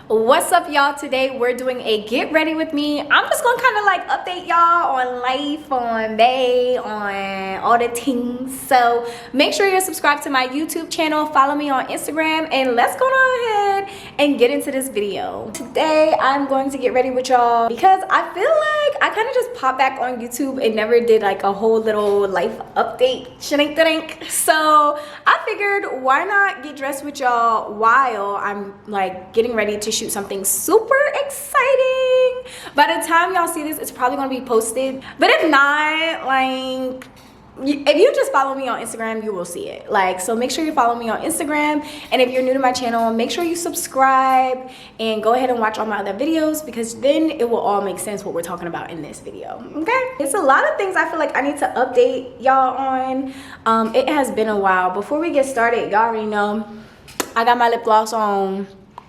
What's up, y'all? Today we're doing a get ready with me. I'm just gonna kind of like update y'all on life, on day, on all the things. So make sure you're subscribed to my YouTube channel, follow me on Instagram, and let's go ahead and get into this video. Today I'm going to get ready with y'all because I feel like I kind of just popped back on YouTube and never did like a whole little life update. So I figured, why not get dressed with y'all while I'm like getting ready to shoot something super exciting. By the time y'all see this, it's probably gonna be posted, but if not, like, if you just follow me on Instagram, you will see it. Like, so make sure you follow me on Instagram, and if you're new to my channel, make sure you subscribe and go ahead and watch all my other videos, because then it will all make sense what we're talking about in this video. Okay, it's a lot of things I feel like I need to update y'all on. It has been a while. Before we get started, y'all already know I got my lip gloss on.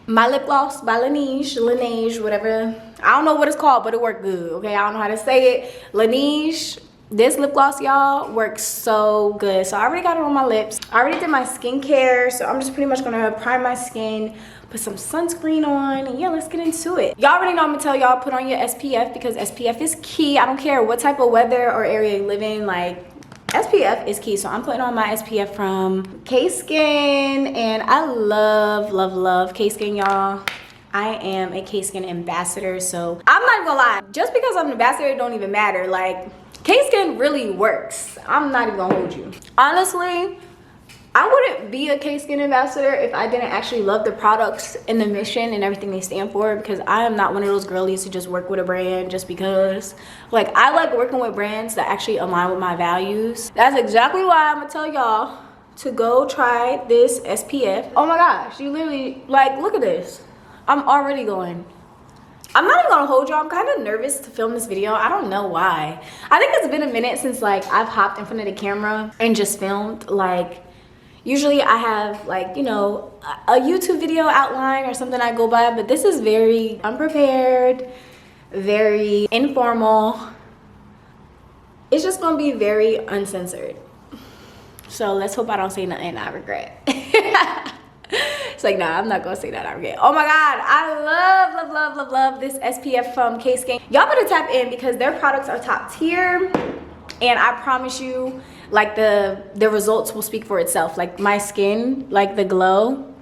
My lip gloss by Laneige, whatever. I don't know what it's called, but it worked good. Okay, I don't know how to say it. Laneige. This lip gloss, y'all, works so good. So I already got it on my lips. I already did my skincare, so I'm just pretty much gonna prime my skin, put some sunscreen on, and yeah, let's get into it. Y'all already know I'm gonna tell y'all, put on your SPF, because SPF is key. I don't care what type of weather or area you live in, like, SPF is key. So I'm putting on my SPF from K-Skin, and I love K-Skin, y'all. I am a K-Skin ambassador, so I'm not even gonna lie. Just because I'm an ambassador, it don't even matter. Like, K-Skin really works. I'm not even gonna hold you. Honestly, I wouldn't be a K-Skin ambassador if I didn't actually love the products and the mission and everything they stand for, because I am not one of those girlies who just work with a brand just because. Like, I like working with brands that actually align with my values. That's exactly why I'm gonna tell y'all to go try this SPF. Oh my gosh, you literally, like, look at this. I'm already going. I'm not even gonna hold y'all. I'm kind of nervous to film this video. I don't know why. I think it's been a minute since like I've hopped in front of the camera and just filmed. Like, usually I have, like, you know, a YouTube video outline or something I go by, but this is very unprepared, very informal. It's just gonna be very uncensored. So let's hope I don't say nothing I regret. It's like, nah, I'm not gonna say that I regret. Oh my god, I love this SPF from K-Skin. Y'all better tap in, because their products are top tier, and I promise you, like, the results will speak for itself. Like, my skin, like the glow,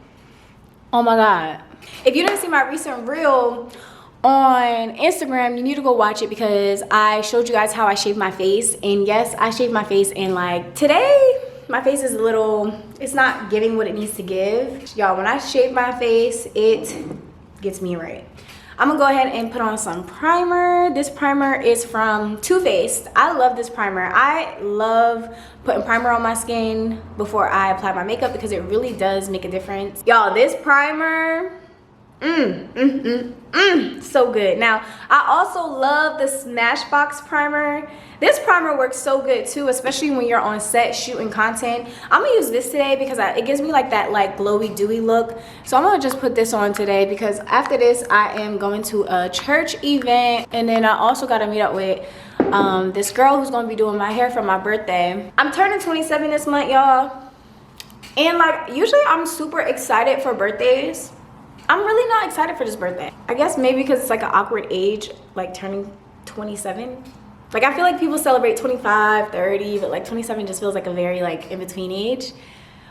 oh my god. If you didn't see my recent reel on Instagram, you need to go watch it, because I showed you guys how I shaved my face. And yes, I shaved my face, and like, today my face is a little, it's not giving what it needs to give. Y'all, when I shave my face, it gets me right. I'm gonna go ahead and put on some primer. This primer is from Too Faced. I love this primer. I love putting primer on my skin before I apply my makeup, because it really does make a difference. Y'all, this primer, so good. Now, I also love the Smashbox primer. This primer works so good too, especially when you're on set shooting content. I'm gonna use this today because it gives me like that like glowy dewy look. So I'm gonna just put this on today, because after this I am going to a church event, and then I also gotta meet up with this girl who's gonna be doing my hair for my birthday. I'm turning 27 this month, y'all, and like, usually I'm super excited for birthdays. I'm really not excited for this birthday. I guess maybe because it's like an awkward age, like turning 27. Like, I feel like people celebrate 25, 30, but like 27 just feels like a very like in-between age.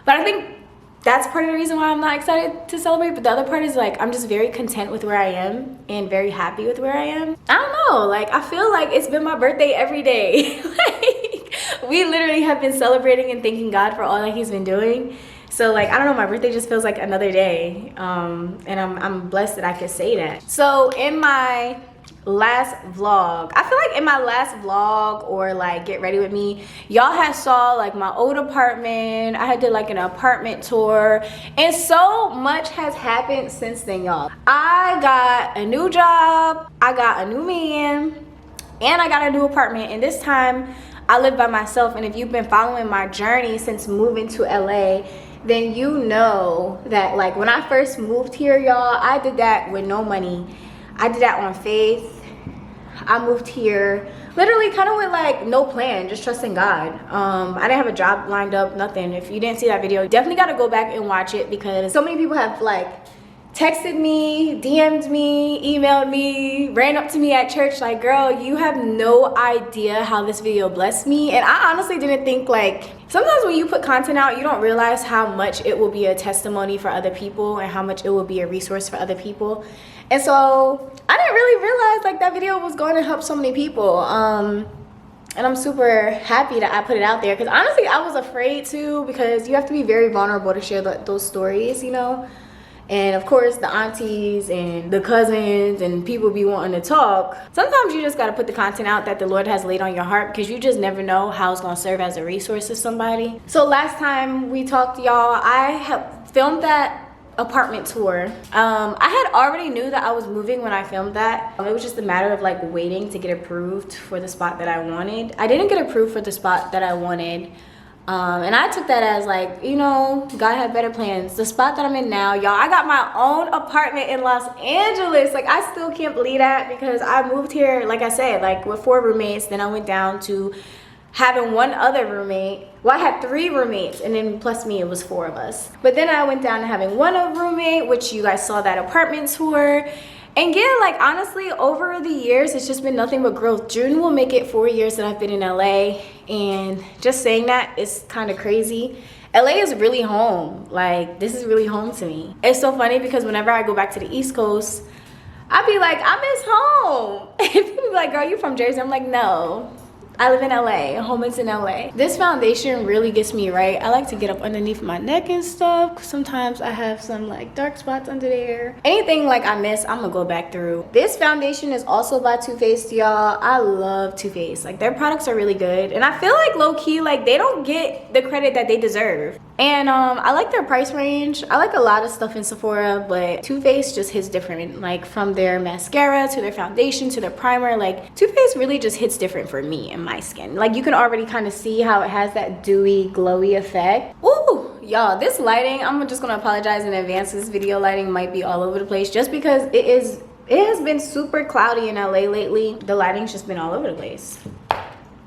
But I think that's part of the reason why I'm not excited to celebrate. But the other part is like, I'm just very content with where I am and very happy with where I am. I don't know, like, I feel like it's been my birthday every day. Like, we literally have been celebrating and thanking God for all that he's been doing. So like, I don't know, my birthday just feels like another day, and I'm blessed that I could say that. So in my last vlog, I feel like in my last vlog, or like get ready with me, y'all had saw like my old apartment. I had did like an apartment tour, and so much has happened since then, y'all. I got a new job, I got a new man, and I got a new apartment, and this time I live by myself. And if you've been following my journey since moving to LA, then you know that like when I first moved here, y'all, I did that with no money. I did that on faith. I moved here literally kind of with like no plan, just trusting God. I didn't have a job lined up, nothing. If you didn't see that video, definitely got to go back and watch it, because so many people have like texted me, DM'd me, emailed me, ran up to me at church like, girl, you have no idea how this video blessed me. And I honestly didn't think, like, sometimes when you put content out, you don't realize how much it will be a testimony for other people and how much it will be a resource for other people. And so I didn't really realize like that video was going to help so many people. And I'm super happy that I put it out there, because honestly I was afraid to, because you have to be very vulnerable to share those stories, you know. And of course the aunties and the cousins and people be wanting to talk. Sometimes you just got to put the content out that the Lord has laid on your heart, because you just never know how it's going to serve as a resource to somebody. So last time we talked, y'all, I have filmed that apartment tour. I had already knew that I was moving when I filmed that. It was just a matter of like waiting to get approved for the spot that I wanted. I didn't get approved for the spot that I wanted. And I took that as like, you know, God had better plans. The spot that I'm in now, y'all, I got my own apartment in Los Angeles. Like, I still can't believe that, because I moved here, like I said, like with 4 roommates. Then I went down to having 1 other roommate. Well, I had 3 roommates, and then plus me, it was 4 of us. But then I went down to having 1 other roommate, which you guys saw that apartment tour. And yeah, like honestly, over the years, it's just been nothing but growth. June will make it 4 years that I've been in LA, and just saying that is kind of crazy. LA is really home. Like, this is really home to me. It's so funny because whenever I go back to the East Coast, I be like, I miss home. And people be like, girl, you from Jersey? I'm like, no. I live in LA, home is in LA. This foundation really gets me right. I like to get up underneath my neck and stuff, 'cause sometimes I have some like dark spots under there. Anything like I miss, I'm gonna go back through. This foundation is also by Too Faced, y'all. I love Too Faced. Like, their products are really good. And I feel like low-key, like, they don't get the credit that they deserve. And I like their price range. I like a lot of stuff in Sephora, but Too Faced just hits different. Like, from their mascara to their foundation to their primer, like, Too Faced really just hits different for me and my skin. Like, you can already kind of see how it has that dewy, glowy effect. Ooh, y'all, this lighting, I'm just gonna apologize in advance. This video lighting might be all over the place, just because it has been super cloudy in LA lately. The lighting's just been all over the place.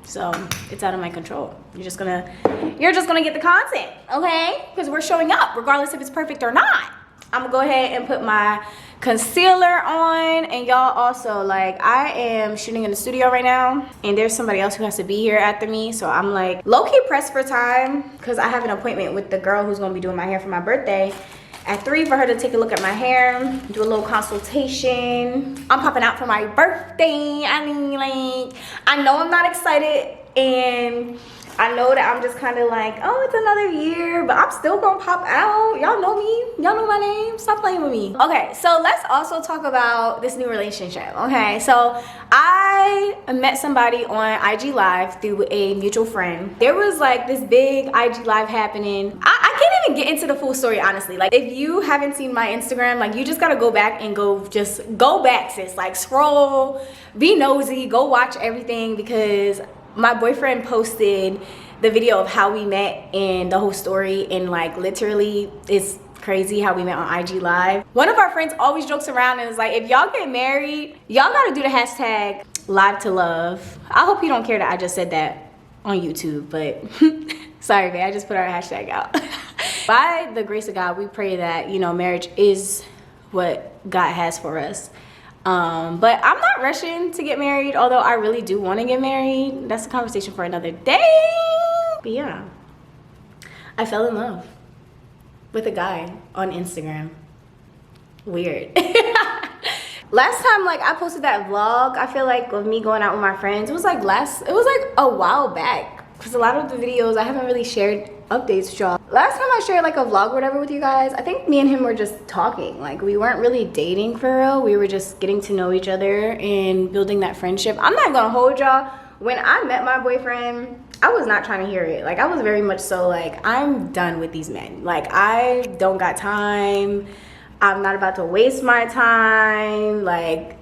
So it's out of my control. You're just gonna get the content, okay? Because we're showing up regardless if it's perfect or not. I'm gonna go ahead and put my concealer on. And y'all, also, like, I am shooting in the studio right now, and there's somebody else who has to be here after me, so I'm like low-key pressed for time, because I have an appointment with the girl who's gonna be doing my hair for my birthday at 3 for her to take a look at my hair, do a little consultation. I'm popping out for my birthday. I mean, like, I know I'm not excited, and I know that I'm just kind of like, oh, it's another year, but I'm still gonna pop out. Y'all know me. Y'all know my name. Stop playing with me. Okay, so let's also talk about this new relationship. Okay, so I met somebody on IG Live through a mutual friend. There was like this big IG Live happening. I can't even get into the full story, honestly. Like, if you haven't seen my Instagram, like, you just gotta go back and go back, sis. Like, scroll, be nosy, go watch everything, because my boyfriend posted the video of how we met and the whole story, and like literally it's crazy how we met on IG Live. One of our friends always jokes around and is like, if y'all get married, y'all gotta do the hashtag live to love. I hope you don't care that I just said that on YouTube, but sorry, babe, I just put our hashtag out. By the grace of God, we pray that, you know, marriage is what God has for us. But I'm not rushing to get married, although I really do want to get married. That's a conversation for another day. But yeah, I fell in love with a guy on Instagram. Weird. Last time, like, I posted that vlog, I feel like, of me going out with my friends, it was like a while back, because a lot of the videos I haven't really shared updates with y'all. Last time I shared like a vlog or whatever with you guys, I think me and him were just talking. Like, we weren't really dating for real. We were just getting to know each other and building that friendship. I'm not gonna hold y'all. When I met my boyfriend, I was not trying to hear it. Like, I was very much so like, I'm done with these men. Like, I don't got time. I'm not about to waste my time. Like,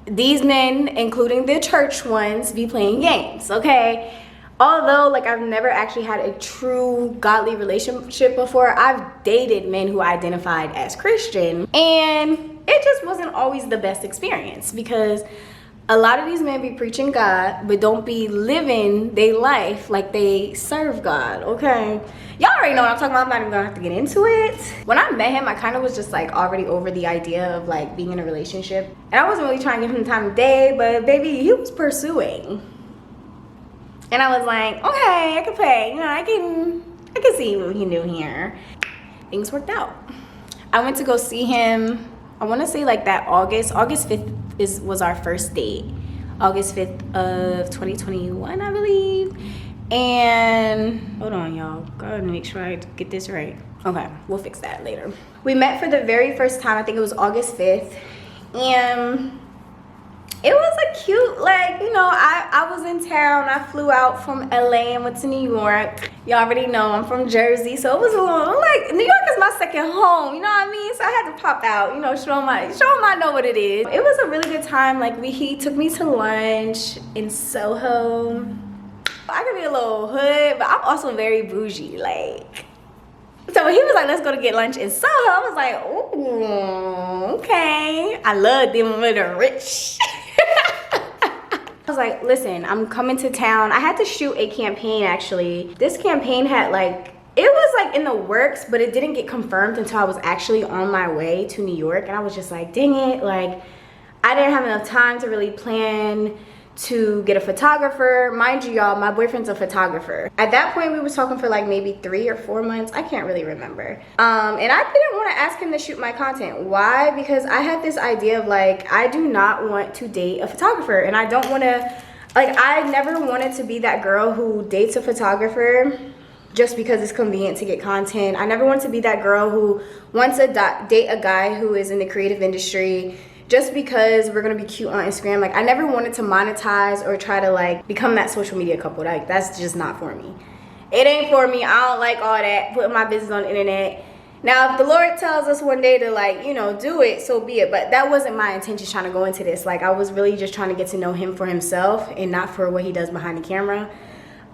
these men, including the church ones, be playing games, okay? Although, like, I've never actually had a true godly relationship before, I've dated men who identified as Christian, and it just wasn't always the best experience, because A lot of these men be preaching God, but don't be living their life like they serve God, okay? Y'all already know what I'm talking about. I'm not even gonna have to get into it. When I met him, I kind of was just like already over the idea of like being in a relationship. And I wasn't really trying to give him the time of day, but baby, he was pursuing. And I was like, okay, I can play. You know, I can see what he knew here. Things worked out. I went to go see him, I want to say like that August 5th was our first date. August 5th of 2021, I believe. And hold on, y'all, gotta make sure I get this right. Okay, we'll fix that later. We met for the very first time, I think it was August 5th. And it was a cute, like, you know, I was in town. I flew out from LA and went to New York. Y'all already know I'm from Jersey, so it was a little, like, New York is my second home, you know what I mean? So I had to pop out, you know, show him I know what it is. It was a really good time. Like, he took me to lunch in Soho. I could be a little hood, but I'm also very bougie, like. So when he was like, let's go to get lunch in Soho, I was like, ooh, okay. I love them with the rich. I was like, listen, I'm coming to town. I had to shoot a campaign, actually. This campaign had like, it was like in the works, but it didn't get confirmed until I was actually on my way to New York. And I was just like, dang it, like, I didn't have enough time to really plan to get a photographer. Mind you, y'all, my boyfriend's a photographer. At that point, we was talking for like maybe 3 or 4 months. I can't really remember. And I didn't want to ask him to shoot my content. Why? Because I had this idea of like, I do not want to date a photographer, and I don't want to, like, I never wanted to be that girl who dates a photographer just because it's convenient to get content. I never wanted to be that girl who wants to date a guy who is in the creative industry just because we're gonna be cute on Instagram. Like, I never wanted to monetize or try to like become that social media couple. Like, that's just not for me. It ain't for me. I don't like all that, putting my business on the internet. Now, if the Lord tells us one day to, like, you know, do it, so be it. But that wasn't my intention trying to go into this. Like, I was really just trying to get to know him for himself and not for what he does behind the camera.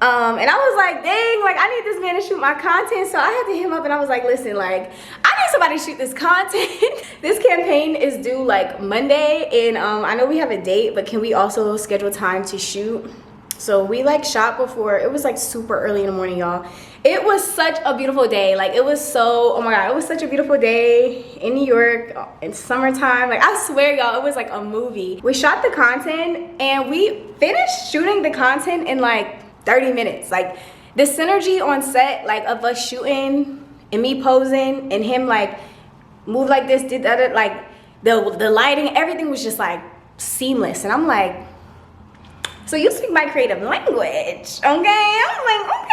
And I was like, dang, like, I need this man to shoot my content. So I had to hit him up and I was like, listen, like, I need somebody to shoot this content. This campaign is due like Monday, and I know we have a date, but can we also schedule time to shoot? So we like shot before. It was like super early in the morning, y'all. It was such a beautiful day. Like, it was so, oh my God, it was such a beautiful day in New York in summertime. Like, I swear, y'all, it was like a movie. We shot the content and we finished shooting the content in like 30 minutes. Like, the synergy on set, like, of us shooting and me posing and him like move like this, did that, like the lighting, everything was just like seamless. And I'm like, so you speak my creative language, okay? I'm like, okay.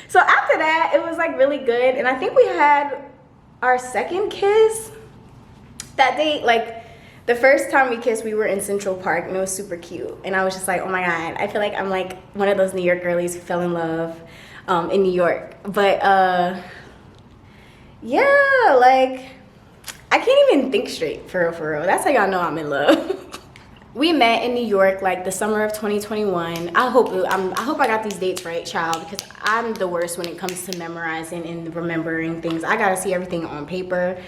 So after that, it was like really good. And I think we had our second kiss that day. Like, the first time we kissed, we were in Central Park, and it was super cute. And I was just like, oh my God, I feel like I'm like one of those New York girlies who fell in love in New York. But yeah, like, I can't even think straight, for real. That's how y'all know I'm in love. We met in New York like the summer of 2021. I hope I got these dates right, child, because I'm the worst when it comes to memorizing and remembering things. I gotta see everything on paper.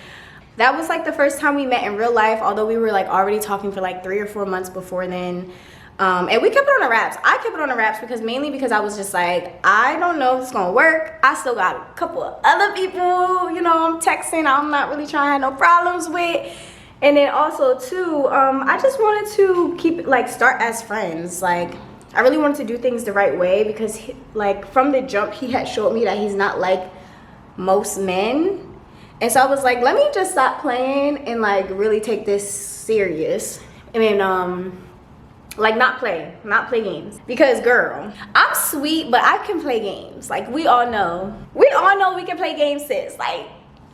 That was like the first time we met in real life, although we were like already talking for like 3 or 4 months before then. And we kept it on the wraps. I kept it on the wraps mainly because I was just like, I don't know if it's gonna work. I still got a couple of other people, you know, I'm texting, I'm not really trying to have no problems with. And then also too, I just wanted to keep it, like, start as friends. Like, I really wanted to do things the right way because like from the jump, he had showed me that he's not like most men. And so I was like, let me just stop playing and like really take this serious. And then like not play games. Because girl, I'm sweet, but I can play games. Like, we all know we can play games, sis. Like,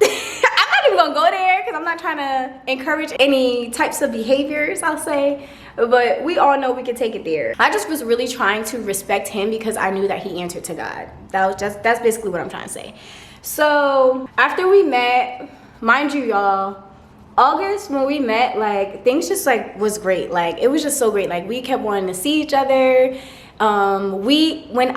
I'm not even gonna go there because I'm not trying to encourage any types of behaviors, I'll say. But we all know we can take it there. I just was really trying to respect him because I knew that he answered to God. That's basically what I'm trying to say. So after we met, mind you, y'all, August when we met, like, things just like was great. Like, it was just so great. Like, we kept wanting to see each other. When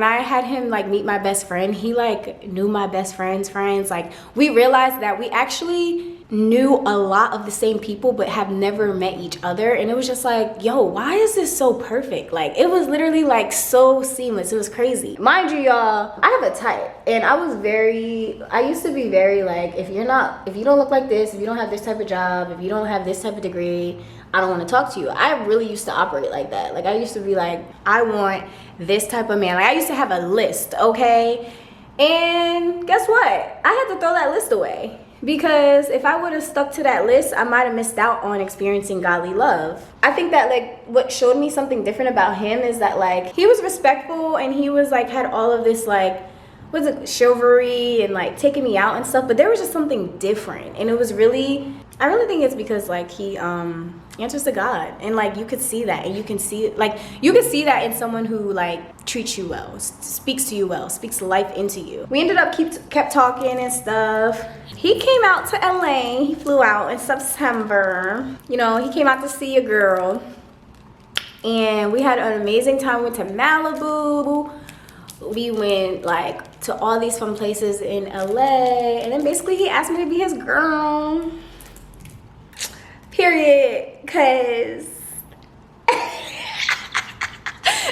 I had him like meet my best friend, he like knew my best friend's friends. Like, we realized that we actually knew a lot of the same people but have never met each other, and it was just like, yo, why is this so perfect? Like, it was literally like so seamless. It was crazy. Mind you, y'all, I have a type, and I used to be very like, if you don't look like this, if you don't have this type of job, if you don't have this type of degree, I don't want to talk to you. I really used to operate like that. Like, I used to be like, I want this type of man. Like, I used to have a list, okay? And guess what? I had to throw that list away, because if I would have stuck to that list, I might have missed out on experiencing godly love. I think that like what showed me something different about him is that like he was respectful, and he was like had all of this like chivalry and like taking me out and stuff, but there was just something different. And it was really, I really think it's because like he answers to God, and like you could see that, and you can see that in someone who like treats you well, speaks to you well, speaks life into you. We ended up kept talking and stuff. He came out to LA. He flew out in September. You know, he came out to see a girl, and we had an amazing time. We went to Malibu. We went like to all these fun places in LA, and then basically he asked me to be his girl. Period. Cause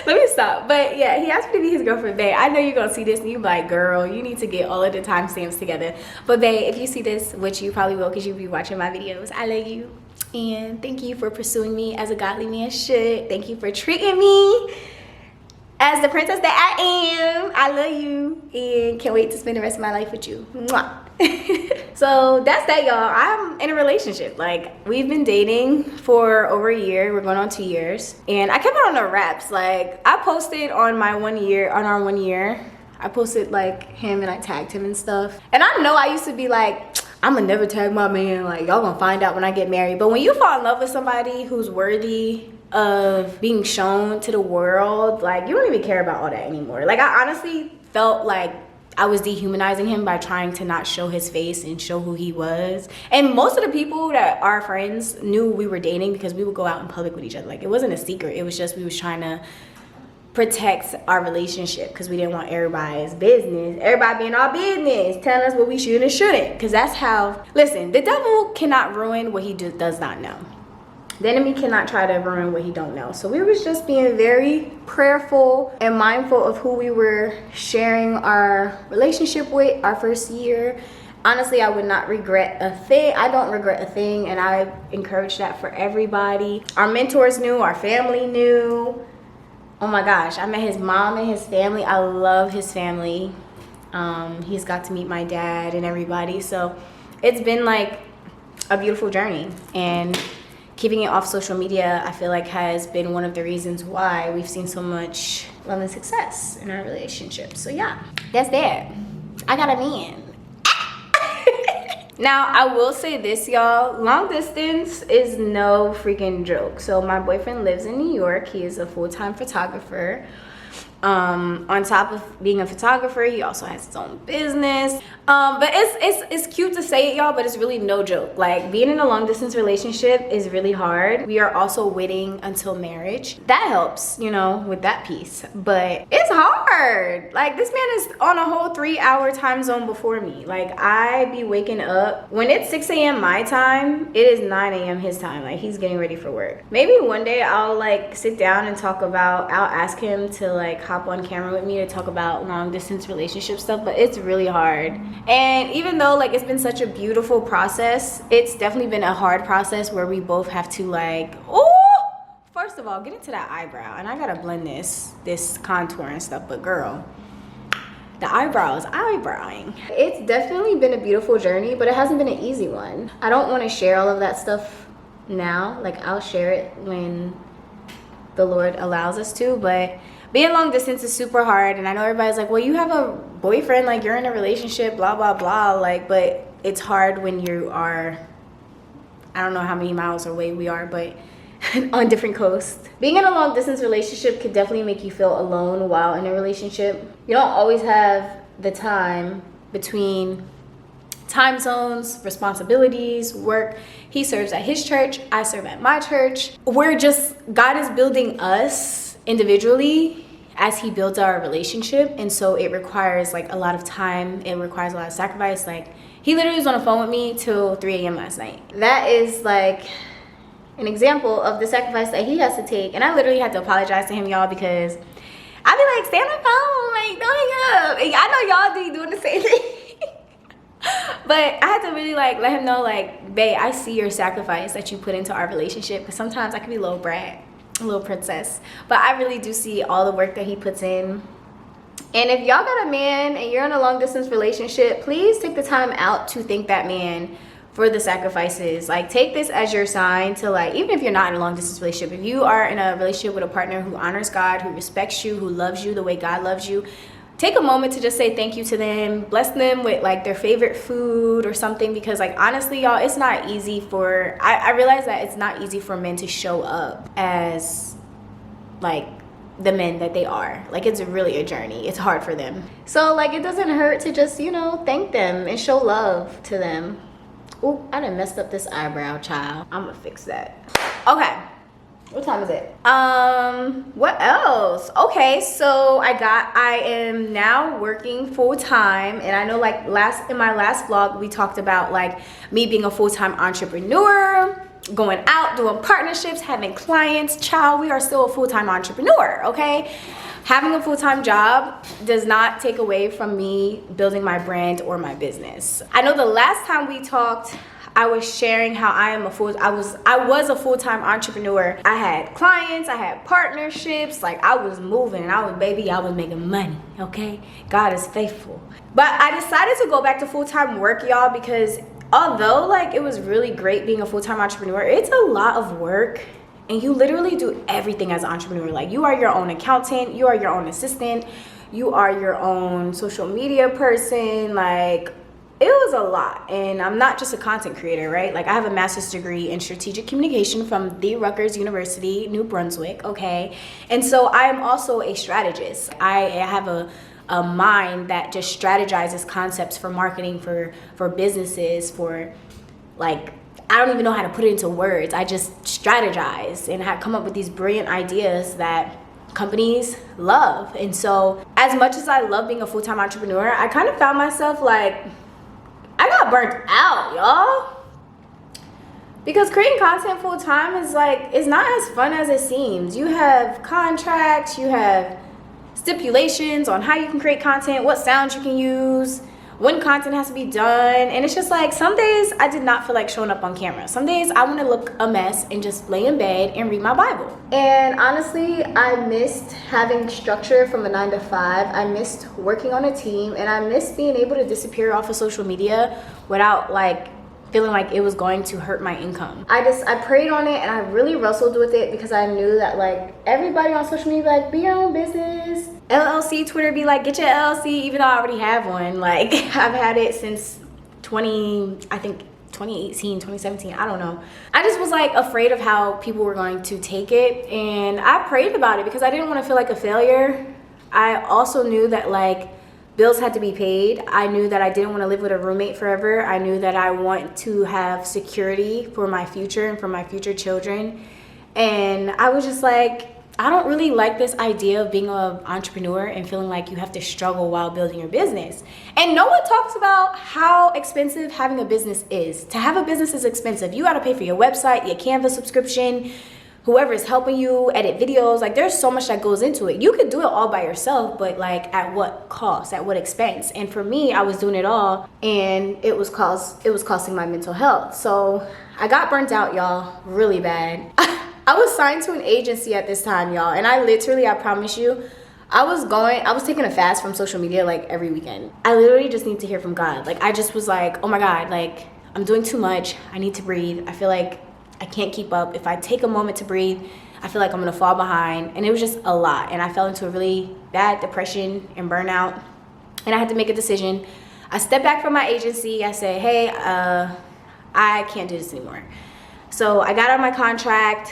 let me stop. But yeah, he asked me to be his girlfriend, babe. I know you're gonna see this and you're like, girl, you need to get all of the timestamps together. But babe, if you see this, which you probably will because you'll be watching my videos, I love you. And thank you for pursuing me as a godly man should. Thank you for treating me as the princess that I am. I love you and can't wait to spend the rest of my life with you. Mwah. So that's that, y'all. I'm in a relationship. Like, we've been dating for over a year. We're going on 2 years, and I kept it on the wraps. Like, I posted on our 1 year, I posted like him and I tagged him and stuff. And I know I used to be like, I'm gonna never tag my man, like y'all gonna find out when I get married. But when you fall in love with somebody who's worthy of being shown to the world, like, you don't even care about all that anymore. Like, I honestly felt like I was dehumanizing him by trying to not show his face and show who he was. And most of the people that are friends knew we were dating because we would go out in public with each other. Like, it wasn't a secret. It was just we was trying to protect our relationship because we didn't want everybody's business, everybody being our business, telling us what we should and shouldn't. Because that's how, listen, the devil cannot ruin what he does not know. The enemy cannot try to ruin what he don't know. So we was just being very prayerful and mindful of who we were sharing our relationship with our first year. Honestly, I would not regret a thing. I don't regret a thing, and I encourage that for everybody. Our mentors knew, our family knew. Oh my gosh, I met his mom and his family. I love his family. He's got to meet my dad and everybody. So it's been like a beautiful journey, and keeping it off social media, I feel like has been one of the reasons why we've seen so much love and success in our relationship. So yeah, that's that. I got a man. Now, I will say this, y'all. Long distance is no freaking joke. So my boyfriend lives in New York. He is a full-time photographer. On top of being a photographer, he also has his own business. But it's cute to say it, y'all, but it's really no joke. Like, being in a long distance relationship is really hard. We are also waiting until marriage. That helps, you know, with that piece. But it's hard. Like, this man is on a whole 3-hour time zone before me. Like, I be waking up when it's 6 a.m. my time, it is 9 a.m. his time. Like, he's getting ready for work. Maybe one day I'll like sit down and I'll ask him to like hop on camera with me to talk about long distance relationship stuff, but it's really hard. And even though like it's been such a beautiful process, it's definitely been a hard process where we both have to like, first of all, get into that eyebrow. And I gotta blend this contour and stuff, but girl, the eyebrow is eyebrowing. It's definitely been a beautiful journey, but it hasn't been an easy one. I don't want to share all of that stuff now. Like, I'll share it when the Lord allows us to, but being long distance is super hard. And I know everybody's like, well, you have a boyfriend, like you're in a relationship, blah blah blah, like, but it's hard when you are, I don't know how many miles away we are, but on different coasts. Being in a long distance relationship could definitely make you feel alone while in a relationship. You don't always have the time between time zones, responsibilities, work. He serves at his church, I serve at my church. God is building us individually as he builds our relationship, and so it requires like a lot of time, it requires a lot of sacrifice. Like, He literally was on the phone with me till 3 a.m. last night. That is like an example of the sacrifice that he has to take. And I literally had to apologize to him, y'all, because I be like, stay on the phone, like, don't hang up. And I know y'all be doing the same thing. But I had to really like let him know, like, babe, I see your sacrifice that you put into our relationship. Because sometimes I can be a little brat, a little princess. But I really do see all the work that he puts in. And if y'all got a man and you're in a long distance relationship, please take the time out to thank that man for the sacrifices. Like, take this as your sign to, like, even if you're not in a long distance relationship, if you are in a relationship with a partner who honors God, who respects you, who loves you the way God loves you, take a moment to just say thank you to them. Bless them with like their favorite food or something, because like honestly, y'all, it's not easy for, I realize that it's not easy for men to show up as like the men that they are. Like, it's really a journey. It's hard for them. So like, it doesn't hurt to just, you know, thank them and show love to them. Ooh, I done messed up this eyebrow, child. I'm gonna fix that. Okay, what time is it? What else? Okay, so I am now working full-time, and I know like in my last vlog we talked about like me being a full-time entrepreneur, going out, doing partnerships, having clients. Child, we are still a full-time entrepreneur, okay? Having a full-time job does not take away from me building my brand or my business. I know the last time we talked, I was sharing how I was a full-time entrepreneur. I had clients, I had partnerships, like I was moving, and I was making money, okay? God is faithful. But I decided to go back to full-time work, y'all, because although like it was really great being a full-time entrepreneur, it's a lot of work. And you literally do everything as an entrepreneur. Like, you are your own accountant, you are your own assistant, you are your own social media person. Like, it was a lot. And I'm not just a content creator, right? Like, I have a master's degree in strategic communication from the Rutgers University, New Brunswick, okay? And so I am also a strategist. I have a mind that just strategizes concepts for marketing, for businesses, for like, I don't even know how to put it into words. I just strategize and have come up with these brilliant ideas that companies love. And so as much as I love being a full-time entrepreneur, I kind of found myself like, I got burnt out, y'all. Because creating content full-time is like, it's not as fun as it seems. You have contracts, you have stipulations on how you can create content, what sounds you can use, when content has to be done. And it's just like, some days I did not feel like showing up on camera. Some days I want to look a mess and just lay in bed and read my Bible. And honestly, I missed having structure from a 9 to 5. I missed working on a team, and I missed being able to disappear off of social media without like feeling like it was going to hurt my income. I prayed on it, and I really wrestled with it, because I knew that like everybody on social media be like, be your own business. LLC, Twitter be like, get your LLC, even though I already have one. Like, I've had it since 2018, 2017, I don't know. I just was like afraid of how people were going to take it, and I prayed about it because I didn't want to feel like a failure. I also knew that like bills had to be paid. I knew that I didn't want to live with a roommate forever. I knew that I want to have security for my future and for my future children. And I was just like, I don't really like this idea of being an entrepreneur and feeling like you have to struggle while building your business. And no one talks about how expensive having a business is. To have a business is expensive. You got to pay for your website, your Canva subscription, whoever is helping you edit videos. Like, there's so much that goes into it. You could do it all by yourself, but like, at what cost, at what expense? And for me, I was doing it all, and it was costing my mental health. So I got burnt out, y'all, really bad. I was signed to an agency at this time, y'all, and I promise you, I was taking a fast from social media like every weekend. I literally just need to hear from God. Like, I just was like, oh my God, like, I'm doing too much. I need to breathe. I feel like I can't keep up. If I take a moment to breathe, I feel like I'm gonna fall behind. And it was just a lot. And I fell into a really bad depression and burnout. And I had to make a decision. I stepped back from my agency. I said, hey, I can't do this anymore. So I got out of my contract,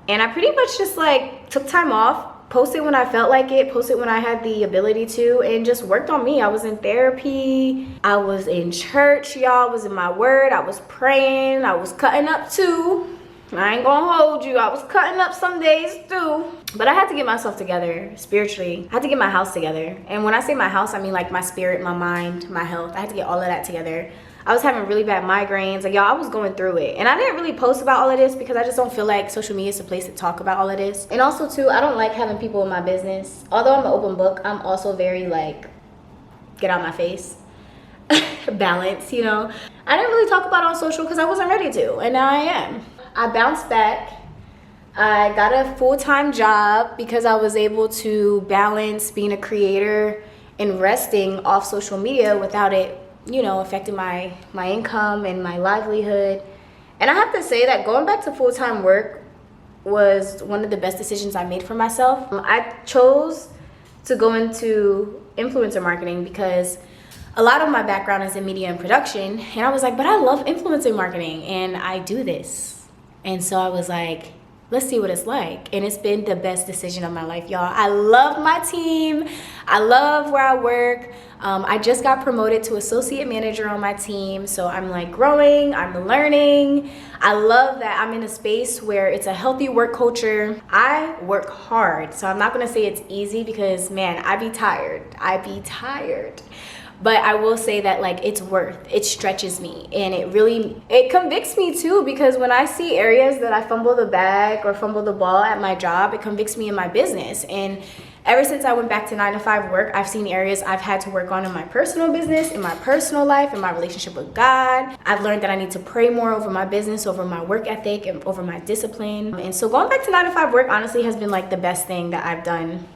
and I pretty much just like took time off, posted when I felt like it, posted when I had the ability to, and just worked on me. I was in therapy, I was in church, y'all, I was in my word, I was praying, I was cutting up too. I ain't gonna hold you, I was cutting up some days too. But I had to get myself together spiritually. I had to get my house together. And when I say my house, I mean like my spirit, my mind, my health. I had to get all of that together. I was having really bad migraines. Like, y'all, I was going through it. And I didn't really post about all of this because I just don't feel like social media is a place to talk about all of this. And also, too, I don't like having people in my business. Although I'm an open book, I'm also very, like, get out my face. Balance, you know. I didn't really talk about it on social because I wasn't ready to. And now I am. I bounced back. I got a full-time job because I was able to balance being a creator and resting off social media without it, you know, affecting my income and my livelihood. And I have to say that going back to full-time work was one of the best decisions I made for myself. I chose to go into influencer marketing because a lot of my background is in media and production. And I was like, but I love influencer marketing and I do this. And so I was like, let's see what it's like. And it's been the best decision of my life, y'all. I love my team. I love where I work. I just got promoted to associate manager on my team. So I'm like growing, I'm learning. I love that I'm in a space where it's a healthy work culture. I work hard. So I'm not gonna say it's easy because, man, I be tired. But I will say that, like, it's it stretches me, and it convicts me too, because when I see areas that I fumble the bag or fumble the ball at my job, it convicts me in my business. And ever since I went back to 9-to-5 work, I've seen areas I've had to work on in my personal business, in my personal life, in my relationship with God. I've learned that I need to pray more over my business, over my work ethic, and over my discipline. And so going back to 9-to-5 work honestly has been like the best thing that I've done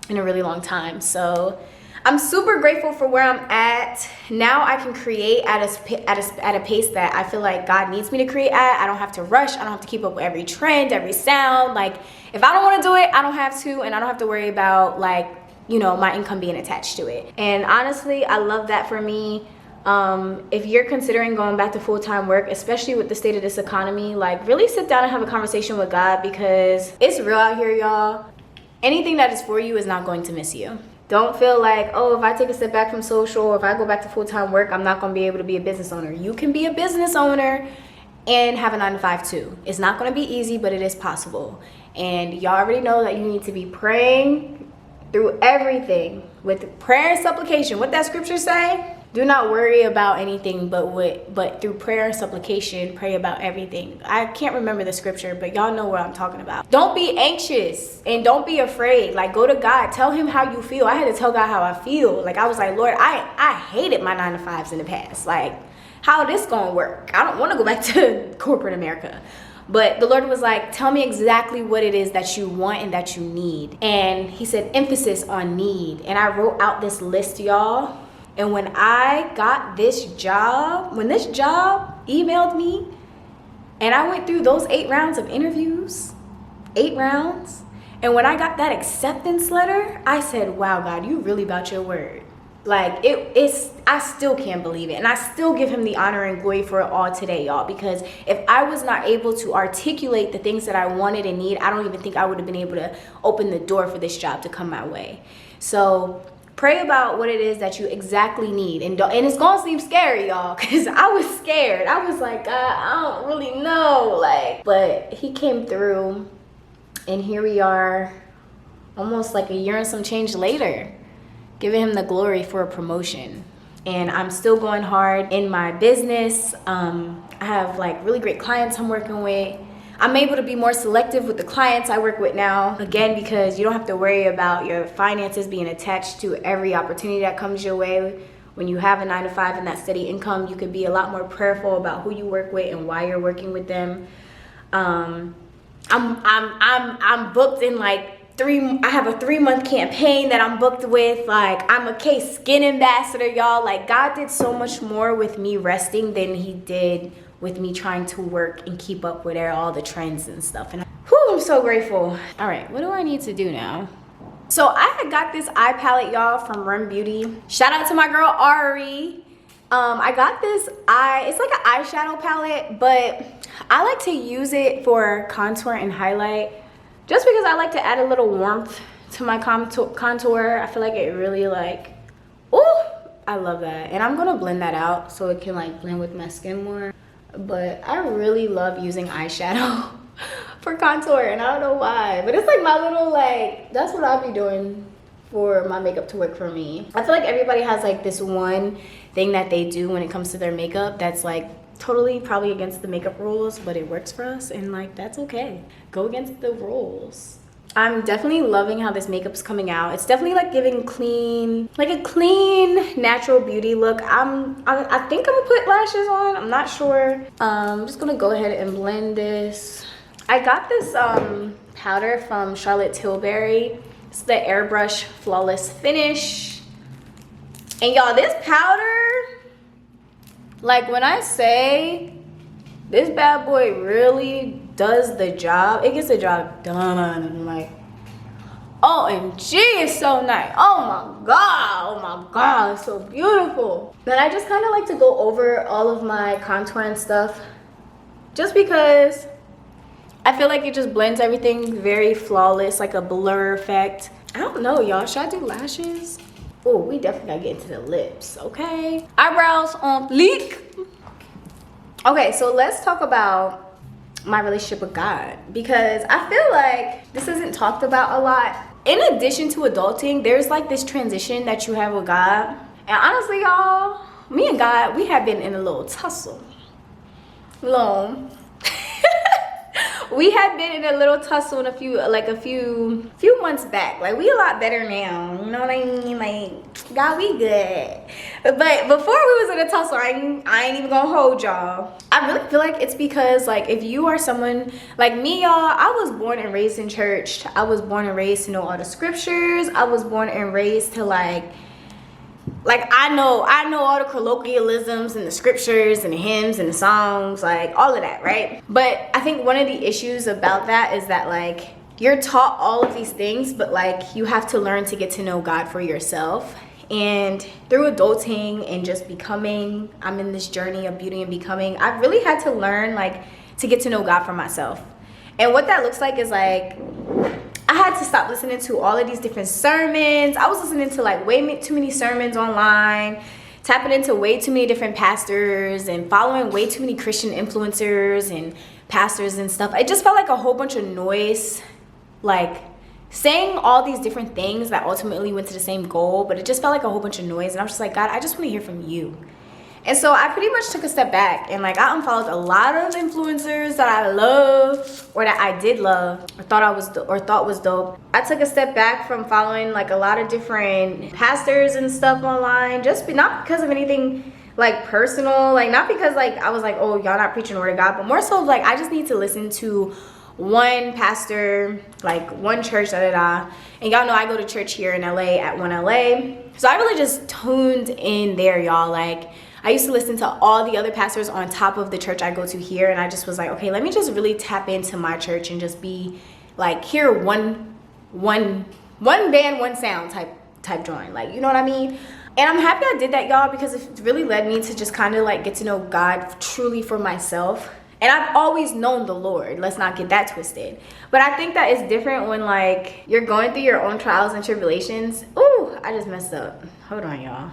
in a really long time. So I'm super grateful for where I'm at. Now I can create at a pace that I feel like God needs me to create at. I don't have to rush. I don't have to keep up with every trend, every sound. Like, if I don't want to do it, I don't have to, and I don't have to worry about, like, you know, my income being attached to it. And honestly, I love that for me. If you're considering going back to full-time work, especially with the state of this economy, like, really sit down and have a conversation with God, because it's real out here, y'all. Anything that is for you is not going to miss you. Don't feel like, oh, if I take a step back from social, or if I go back to full-time work, I'm not going to be able to be a business owner. You can be a business owner and have a 9-to-5 too. It's not going to be easy, but it is possible. And y'all already know that you need to be praying through everything with prayer and supplication. What that scripture say? Do not worry about anything, but through prayer and supplication, pray about everything. I can't remember the scripture, but y'all know what I'm talking about. Don't be anxious and don't be afraid. Like, go to God. Tell him how you feel. I had to tell God how I feel. Like, I was like, Lord, I hated my 9-to-5s in the past. Like, how this gonna work? I don't want to go back to corporate America. But the Lord was like, tell me exactly what it is that you want and that you need. And he said, emphasis on need. And I wrote out this list, y'all. And when I got this job, when this job emailed me, and I went through those 8 rounds of interviews, 8 rounds, and when I got that acceptance letter, I said, wow, God, you really about your word. Like, I still can't believe it. And I still give him the honor and glory for it all today, y'all. Because if I was not able to articulate the things that I wanted and need, I don't even think I would have been able to open the door for this job to come my way. So pray about what it is that you exactly need. And it's gonna seem scary, y'all, because I was scared. I was like, God, I don't really know. Like, but he came through, and here we are, almost like a year and some change later, giving him the glory for a promotion. And I'm still going hard in my business. I have like really great clients I'm working with. I'm able to be more selective with the clients I work with now, again, because you don't have to worry about your finances being attached to every opportunity that comes your way. When you have a 9-to-5 and that steady income, you can be a lot more prayerful about who you work with and why you're working with them. I'm booked in like I have a 3-month campaign that I'm booked with. Like, I'm a K skin ambassador, y'all. Like, God did so much more with me resting than he did with me trying to work and keep up with all the trends and stuff. And I'm so grateful. All right, what do I need to do now? So I got this eye palette, y'all, from Grwm Beauty. Shout out to my girl Ari. I got this it's like an eyeshadow palette, but I like to use it for contour and highlight just because I like to add a little warmth to my contour. I feel like it really like, ooh, I love that. And I'm gonna blend that out so it can like blend with my skin more. But I really love using eyeshadow for contour, and I don't know why, but it's like my little, like, that's what I'll be doing for my makeup to work for me. I feel like everybody has like this one thing that they do when it comes to their makeup that's like totally probably against the makeup rules, but it works for us, and like that's okay. Go against the rules. I'm definitely loving how this makeup's coming out. It's definitely like giving clean, like a clean natural beauty look. I think I'm gonna put lashes on. I'm not sure. I'm just gonna go ahead and blend this. I got this powder from Charlotte Tilbury. It's the Airbrush Flawless Finish. And y'all, this powder, like when I say this bad boy really does the job, it gets the job done. And like, OMG, it's so nice. Oh my god, it's so beautiful. Then I just kind of like to go over all of my contour and stuff, just because I feel like it just blends everything very flawless, like a blur effect. I don't know, y'all, should I do lashes? Oh, we definitely gotta get into the lips, okay? Eyebrows on fleek. Okay, so let's talk about my relationship with God, because I feel like this isn't talked about a lot. In addition to adulting, there's like this transition that you have with God. And honestly, y'all, me and God, we have been in a little tussle. We had been in a little tussle in a few months back. Like, we a lot better now, you know what I mean? Like, God, we good. But before we was in a tussle, I ain't even gonna hold y'all. I really feel like it's because, like, if you are someone like me, y'all, I was born and raised in church. I was born and raised to know all the scriptures. I was born and raised to like I know all the colloquialisms and the scriptures and the hymns and the songs, like all of that, right? But I think one of the issues about that is that like you're taught all of these things, but like you have to learn to get to know God for yourself. And through adulting and just becoming, I'm in this journey of beauty and becoming, I've really had to learn like to get to know God for myself. And what that looks like is like I had to stop listening to all of these different sermons. I was listening to like way too many sermons online, tapping into way too many different pastors and following way too many Christian influencers and pastors and stuff. It just felt like a whole bunch of noise, like saying all these different things that ultimately went to the same goal, but it just felt like a whole bunch of noise. And I was just like, God, I just want to hear from you. And so I pretty much took a step back and like I unfollowed a lot of influencers that I love or that I did love or thought was dope. I took a step back from following like a lot of different pastors and stuff online, just not because of anything like personal, like not because like I was like, oh, y'all not preaching the word of God, but more so like I just need to listen to one pastor, like one church, and y'all know I go to church here in LA at 1LA. So I really just tuned in there, y'all. Like I used to listen to all the other pastors on top of the church I go to here, and I just was like, okay, let me just really tap into my church and just be like, hear one band, one sound type joint, like, you know what I mean? And I'm happy I did that, y'all, because it really led me to just kind of like get to know God truly for myself. And I've always known the Lord, let's not get that twisted. But I think that it's different when like you're going through your own trials and tribulations. Ooh, I just messed up. Hold on, y'all.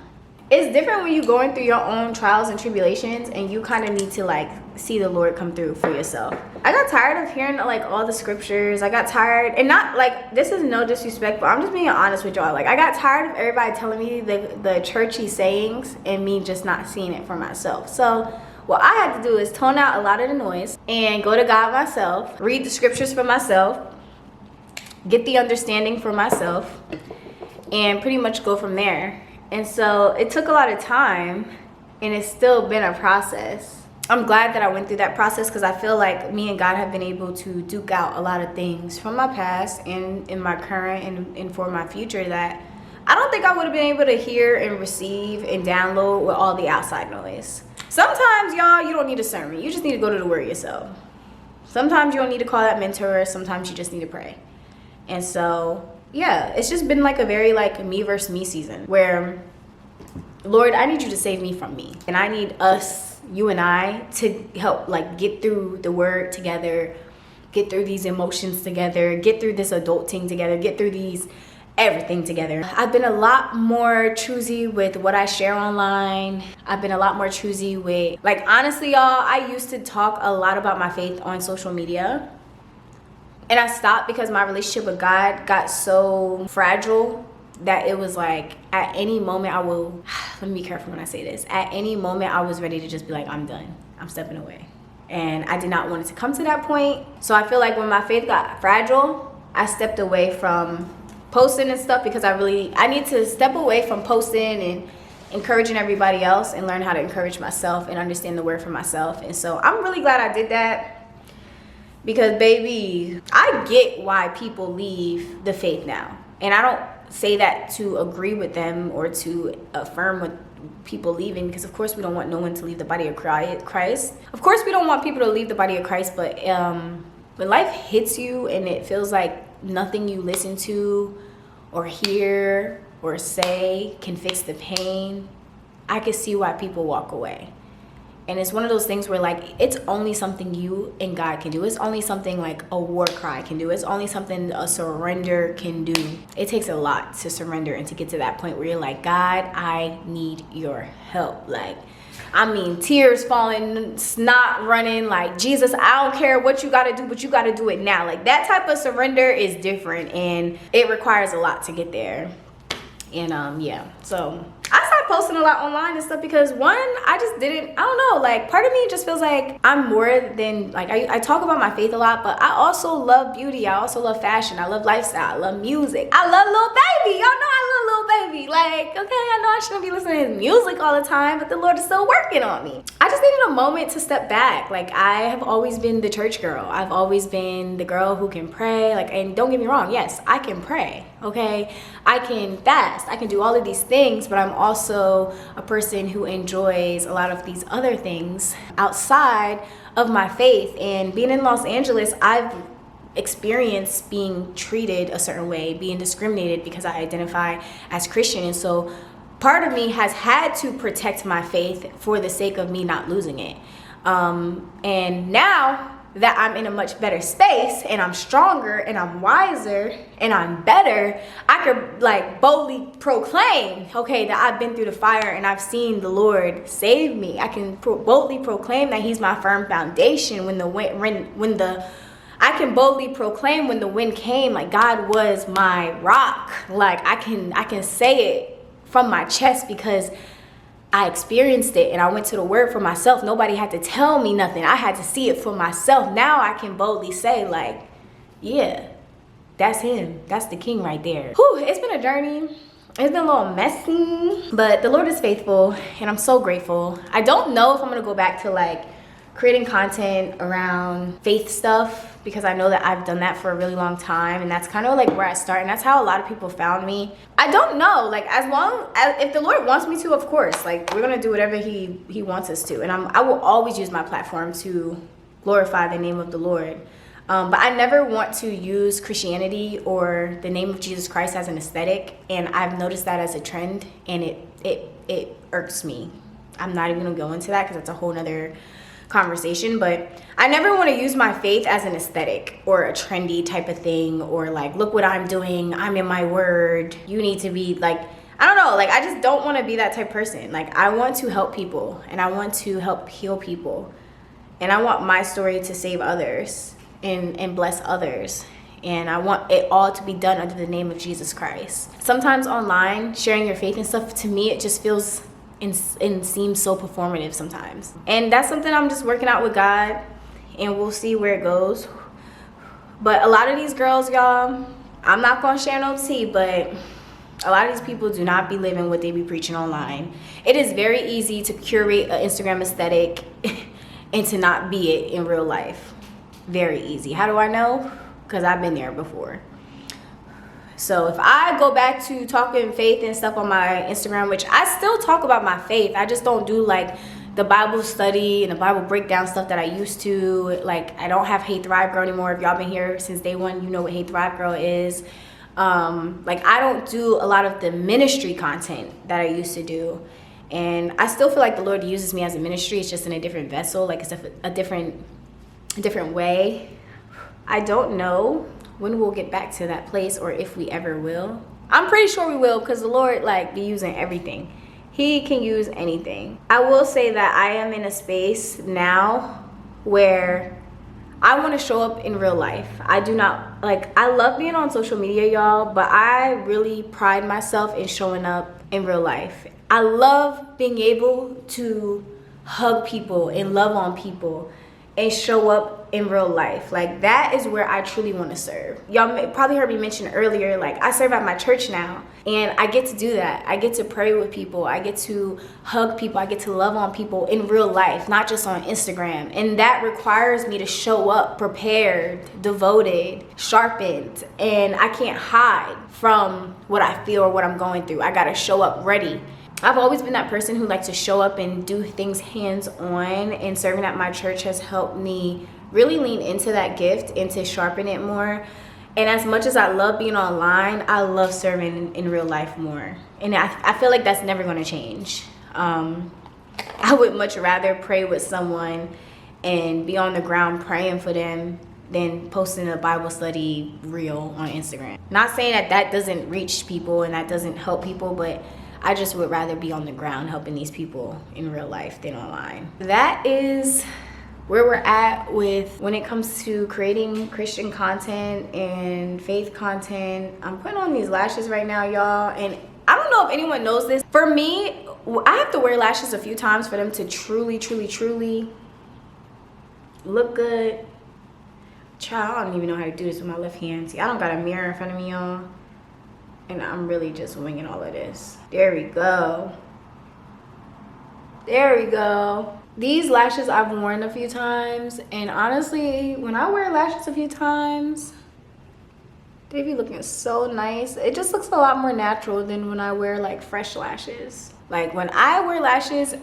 It's different when you're going through your own trials and tribulations and you kind of need to like see the Lord come through for yourself. I got tired of hearing like all the scriptures. I got tired, and not like, this is no disrespect, but I'm just being honest with y'all. Like I got tired of everybody telling me the churchy sayings and me just not seeing it for myself. So what I had to do is tone out a lot of the noise and go to God myself, read the scriptures for myself, get the understanding for myself, and pretty much go from there. And so it took a lot of time, and it's still been a process. I'm glad that I went through that process because I feel like me and God have been able to duke out a lot of things from my past and in my current and for my future that I don't think I would have been able to hear and receive and download with all the outside noise. Sometimes, y'all, you don't need a sermon. You just need to go to the word yourself. Sometimes you don't need to call that mentor. Sometimes you just need to pray. And so yeah, it's just been like a very like me versus me season where, Lord, I need you to save me from me. And I need us, you and I, to help like get through the word together, get through these emotions together, get through this adulting together, get through these everything together. I've been a lot more choosy with what I share online. I've been a lot more choosy with, like, honestly, y'all, I used to talk a lot about my faith on social media. And I stopped because my relationship with God got so fragile that it was like at any moment I will, let me be careful when I say this, at any moment I was ready to just be like, I'm done, I'm stepping away. And I did not want it to come to that point. So I feel like when my faith got fragile, I stepped away from posting and stuff, because I need to step away from posting and encouraging everybody else and learn how to encourage myself and understand the word for myself. And so I'm really glad I did that, because baby, I get why people leave the faith now. And I don't say that to agree with them or to affirm what people leaving, because of course we don't want no one to leave the body of Christ. Of course we don't want people to leave the body of Christ, but when life hits you and it feels like nothing you listen to or hear or say can fix the pain, I can see why people walk away. And it's one of those things where like, it's only something you and God can do. It's only something like a war cry can do. It's only something a surrender can do. It takes a lot to surrender and to get to that point where you're like, God, I need your help. Like, I mean, tears falling, snot running, like, Jesus, I don't care what you gotta do, but you gotta do it now. Like, that type of surrender is different, and it requires a lot to get there. And yeah, so I started posting a lot online and stuff because one, I don't know, like part of me just feels like I'm more than, like I talk about my faith a lot, but I also love beauty. I also love fashion. I love lifestyle. I love music. I love Lil Baby. Y'all know I love Lil Baby. Like, okay, I know I shouldn't be listening to music all the time, but the Lord is still working on me. I just needed a moment to step back. Like, I have always been the church girl. I've always been the girl who can pray. Like, and don't get me wrong, yes, I can pray, okay? I can fast. I can do all of these things, but I'm also a person who enjoys a lot of these other things outside of my faith. And being in Los Angeles, I've experienced being treated a certain way, being discriminated because I identify as Christian. And so part of me has had to protect my faith for the sake of me not losing it. And now that I'm in a much better space and I'm stronger and I'm wiser and I'm better, I could like boldly proclaim, okay, that I've been through the fire and I've seen the Lord save me. I can boldly proclaim that He's my firm foundation I can boldly proclaim when the wind came, like God was my rock. Like I can say it from my chest because I experienced it and I went to the word for myself. Nobody had to tell me nothing. I had to see it for myself. Now I can boldly say like, yeah, that's Him. That's the King right there. Whew, it's been a journey. It's been a little messy, but the Lord is faithful and I'm so grateful. I don't know if I'm gonna go back to like creating content around faith stuff, because I know that I've done that for a really long time, and that's kind of like where I start, and that's how a lot of people found me. I don't know, like as long as if the Lord wants me to, of course, like we're gonna do whatever he wants us to, and I will always use my platform to glorify the name of the Lord. But I never want to use Christianity or the name of Jesus Christ as an aesthetic, and I've noticed that as a trend, and it irks me. I'm not even gonna go into that because that's a whole nother conversation, but I never want to use my faith as an aesthetic or a trendy type of thing, or like, look what I'm doing, I'm in my word, you need to be like, I don't know, like I just don't want to be that type of person. Like I want to help people and I want to help heal people, and I want my story to save others and bless others, and I want it all to be done under the name of Jesus Christ. Sometimes online sharing your faith and stuff, to me it just feels and seems so performative sometimes, and that's something I'm just working out with God, and we'll see where it goes. But a lot of these girls, y'all, I'm not gonna share no tea, but a lot of these people do not be living what they be preaching online. It is very easy to curate an Instagram aesthetic and to not be it in real life. Very easy. How do I know? Because I've been there before. So if I go back to talking faith and stuff on my Instagram, which I still talk about my faith, I just don't do like the Bible study and the Bible breakdown stuff that I used to. Like I don't have Hey Thrive Girl anymore. If y'all been here since day one, you know what Hey Thrive Girl is. Like I don't do a lot of the ministry content that I used to do. And I still feel like the Lord uses me as a ministry. It's just in a different vessel. Like it's a different way. I don't know when we'll get back to that place, or if we ever will. I'm pretty sure we will, because the Lord like be using everything. He can use anything. I will say that I am in a space now where I want to show up in real life. I do not, like, I love being on social media, y'all, but I really pride myself in showing up in real life. I love being able to hug people and love on people and show up in real life. Like, that is where I truly want to serve. Y'all probably heard me mention earlier, like, I serve at my church now, and I get to do that. I get to pray with people. I get to hug people. I get to love on people in real life, not just on Instagram. And that requires me to show up prepared, devoted, sharpened, and I can't hide from what I feel or what I'm going through. I gotta show up ready. I've always been that person who likes to show up and do things hands-on, and serving at my church has helped me really lean into that gift and to sharpen it more. And as much as I love being online, I love serving in real life more. And I feel like that's never gonna change. I would much rather pray with someone and be on the ground praying for them than posting a Bible study reel on Instagram. Not saying that that doesn't reach people and that doesn't help people, but I just would rather be on the ground helping these people in real life than online. That is where we're at with when it comes to creating Christian content and faith content. I'm putting on these lashes right now, y'all, and I don't know if anyone knows this. For me, I have to wear lashes a few times for them to truly look good. Child, I don't even know how to do this with my left hand. See, I don't got a mirror in front of me, y'all, and I'm really just winging all of this. There we go. There we go. These lashes I've worn a few times, and honestly, when I wear lashes a few times, they be looking so nice. It just looks a lot more natural than when I wear like fresh lashes. Like, when I wear lashes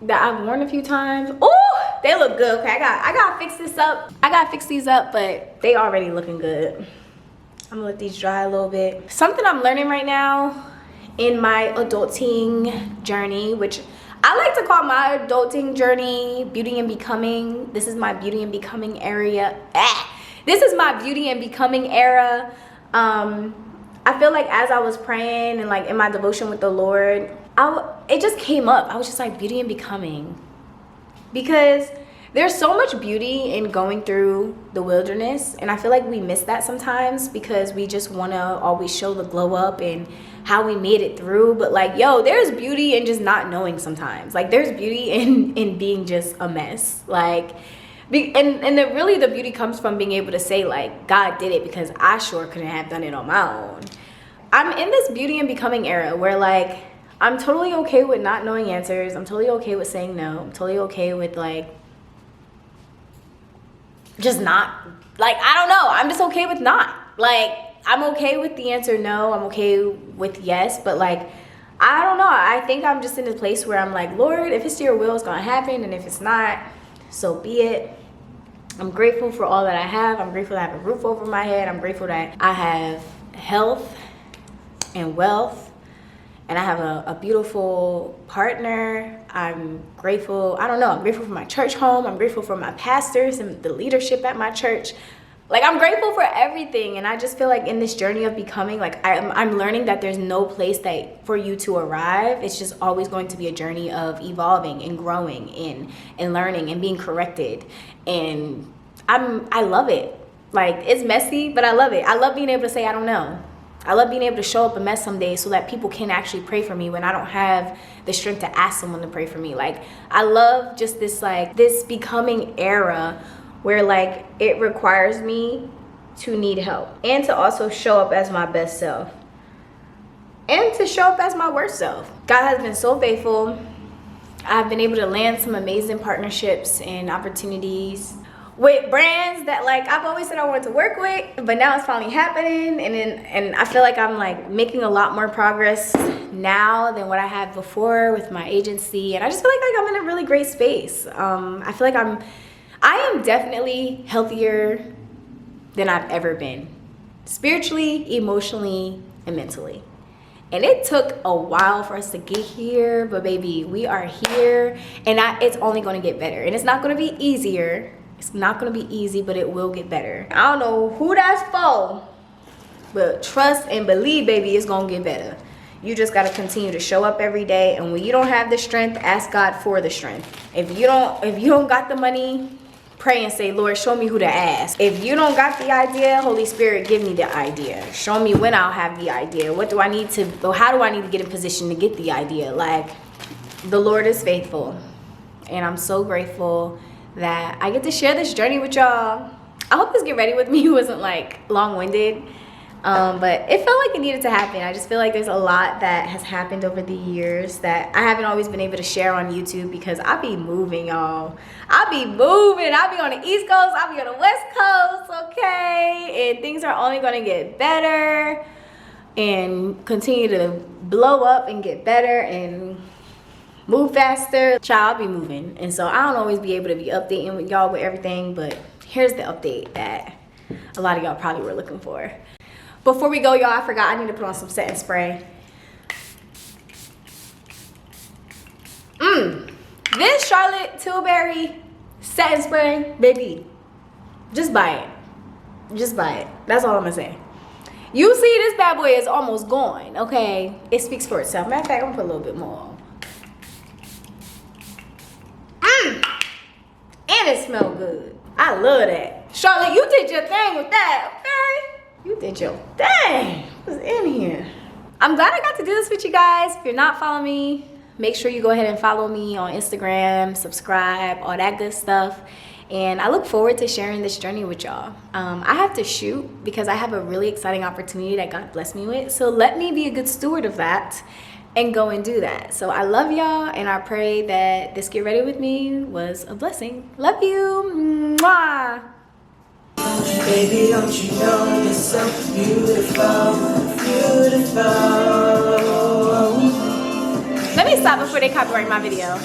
that I've worn a few times, oh, they look good. Okay, I gotta fix this up. I gotta fix these up, but they already looking good. I'm gonna let these dry a little bit. Something I'm learning right now in my adulting journey, which I like to call my adulting journey beauty and becoming. This is my beauty and becoming area. This is my beauty and becoming era. I feel like as I was praying and like in my devotion with the Lord, it just came up. I was just like, beauty and becoming. Because there's so much beauty in going through the wilderness, and I feel like we miss that sometimes because we just want to always show the glow up and how we made it through. But like, yo, there's beauty in just not knowing sometimes. Like, there's beauty in being just a mess. Like, really the beauty comes from being able to say, like, God did it because I sure couldn't have done it on my own. I'm in this beauty and becoming era where, like, I'm totally okay with not knowing answers. I'm totally okay with saying no. I'm totally okay with, like, just not, like, I don't know. I'm just okay with not. Like, I'm okay with the answer no. I'm okay with yes. But, like, I don't know. I think I'm just in a place where I'm like, Lord, if it's your will, it's going to happen. And if it's not, so be it. I'm grateful for all that I have. I'm grateful that I have a roof over my head. I'm grateful that I have health and wealth. And I have a beautiful partner. I'm grateful. I don't know. I'm grateful for my church home. I'm grateful for my pastors and the leadership at my church. Like, I'm grateful for everything. And I just feel like in this journey of becoming, like, I'm learning that there's no place that for you to arrive. It's just always going to be a journey of evolving and growing and learning and being corrected. And I love it. Like, it's messy, but I love it. I love being able to say, I don't know. I love being able to show up a mess some days so that people can actually pray for me when I don't have the strength to ask someone to pray for me. Like, I love just this, like, this becoming era where, like, it requires me to need help and to also show up as my best self and to show up as my worst self. God has been so faithful. I've been able to land some amazing partnerships and opportunities with brands that, like, I've always said I wanted to work with, but now it's finally happening. And I feel like I'm, like, making a lot more progress now than what I had before with my agency. And I just feel like I'm in a really great space. I feel like I am definitely healthier than I've ever been, spiritually, emotionally, and mentally. And it took a while for us to get here, but baby, we are here, and it's only going to get better. And it's not going to be easier. It's not going to be easy, but it will get better. I don't know who that's for, but trust and believe, baby, it's going to get better. You just got to continue to show up every day, and when you don't have the strength, ask God for the strength. If you don't got the money, pray and say, Lord, show me who to ask. If you don't got the idea, Holy Spirit, give me the idea. Show me when I'll have the idea. What do I need to, or how do I need to get in position to get the idea? Like, the Lord is faithful. And I'm so grateful that I get to share this journey with y'all. I hope this Get Ready With Me wasn't like long-winded. But it felt like it needed to happen. I just feel like there's a lot that has happened over the years that I haven't always been able to share on YouTube because I be moving, y'all. I be moving. I be on the East Coast. I be on the West Coast, okay? And things are only going to get better and continue to blow up and get better and move faster. Child, I'll be moving. And so I don't always be able to be updating with y'all with everything, but here's the update that a lot of y'all probably were looking for. Before we go, y'all, I forgot I need to put on some setting spray. This Charlotte Tilbury setting spray, baby, just buy it. Just buy it. That's all I'm gonna say. You see, this bad boy is almost gone, okay? It speaks for itself. Matter of fact, I'm gonna put a little bit more on. And it smells good. I love that. Charlotte, you did your thing with that, okay? You did your thing. What's in here? I'm glad I got to do this with you guys. If you're not following me, make sure you go ahead and follow me on Instagram, subscribe, all that good stuff. And I look forward to sharing this journey with y'all. I have to shoot because I have a really exciting opportunity that God blessed me with. So let me be a good steward of that and go and do that. So I love y'all, and I pray that this Get Ready With Me was a blessing. Love you. Mwah. Baby, don't you know you're so beautiful, beautiful. Let me stop before they copyright my video.